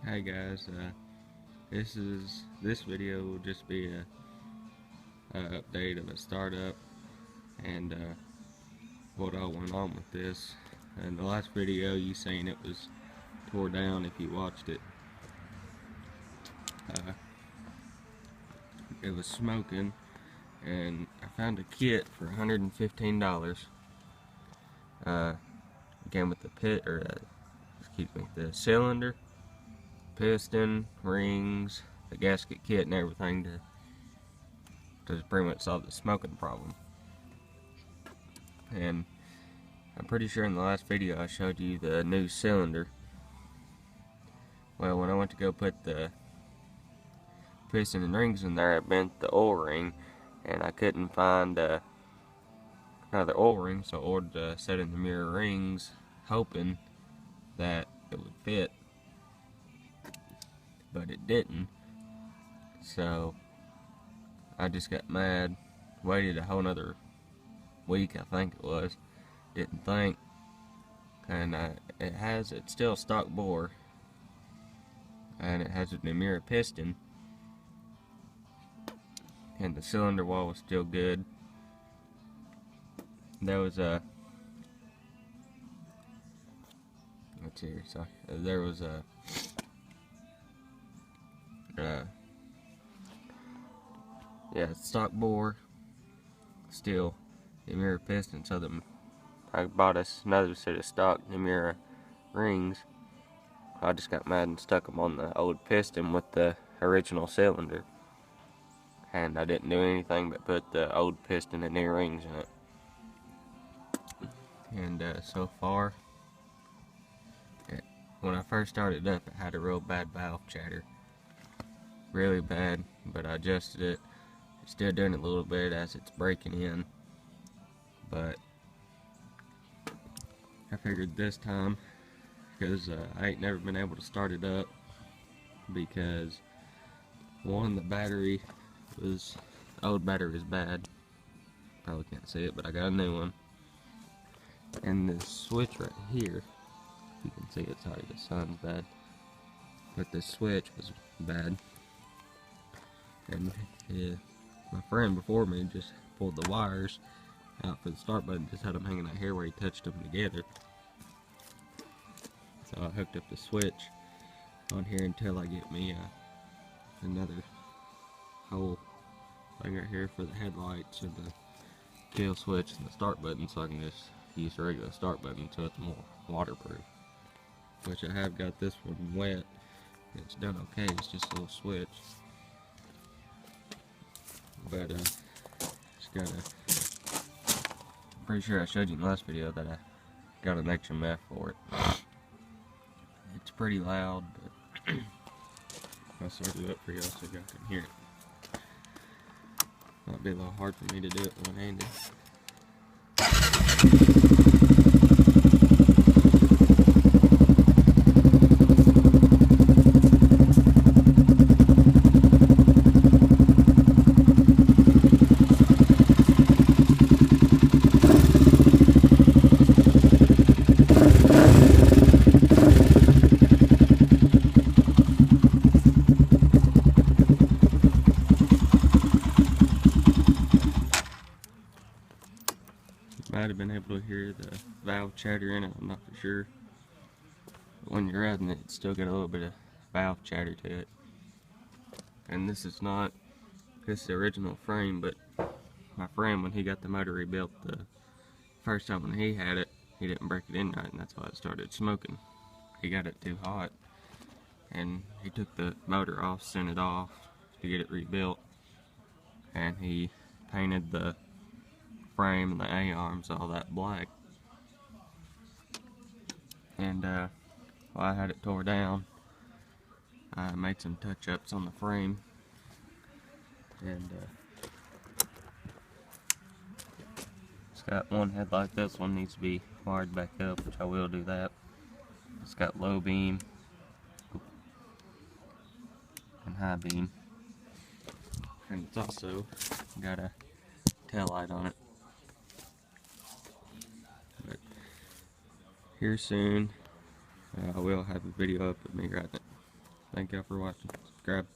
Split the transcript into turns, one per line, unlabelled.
Hey guys, this video will just be a update of a startup and what all went on with this. In the last video, you seen it was tore down if you watched it. It was smoking, and I found a kit for $115. Again with the cylinder, piston, rings, the gasket kit, and everything to pretty much solve the smoking problem. And I'm pretty sure in the last video I showed you the new cylinder. Well, when I went to go put the piston and rings in there, I bent the O-ring, and I couldn't find another O-ring, so I ordered a set of the mirror rings, hoping that it would fit, but it didn't. So I just got mad, waited a whole nother week, I think it was, didn't think, and it's still stock bore, and it has a Namura piston, and the cylinder wall was still good. There was a there was a stock bore, still Namura piston. So I bought us another set of stock Namura rings. I just got mad and stuck them on the old piston with the original cylinder, and I didn't do anything but put the old piston and new rings in it. And so far, when I first started up, it had a real bad valve chatter, really bad, but I adjusted it. It's still doing it a little bit as it's breaking in, but I figured this time, because I ain't never been able to start it up, because one, the old battery was bad, probably can't see it, but I got a new one, and this switch right here, you can see it, sorry the sun's bad, but the switch was bad, and my friend before me just pulled the wires out for the start button, just had them hanging out here where he touched them together. So I hooked up the switch on here until I get me another whole thing right here for the headlights and the kill switch and the start button, so I can just use the regular start button so it's more waterproof. Which I have got this one wet. It's done okay, it's just a little switch. But I'm pretty sure I showed you in the last video that I got an XMF for it. It's pretty loud, but I'll start it up for y'all so y'all can hear it. Might be a little hard for me to do it one-handed. Might have been able to hear the valve chatter in it, I'm not for sure. But when you're riding it, it's still got a little bit of valve chatter to it. And this is the original frame, but my friend, when he got the motor rebuilt the first time when he had it, he didn't break it in right, and that's why it started smoking. He got it too hot, and he took the motor off, sent it off to get it rebuilt, and he painted the frame and the A-arms all that black. And while I had it tore down, I made some touch-ups on the frame, and it's got one headlight. This one needs to be wired back up, which I will do that. It's got low beam and high beam, and it's also got a tail light on it. But here soon, I will have a video up of me riding it. Thank y'all for watching. Subscribe.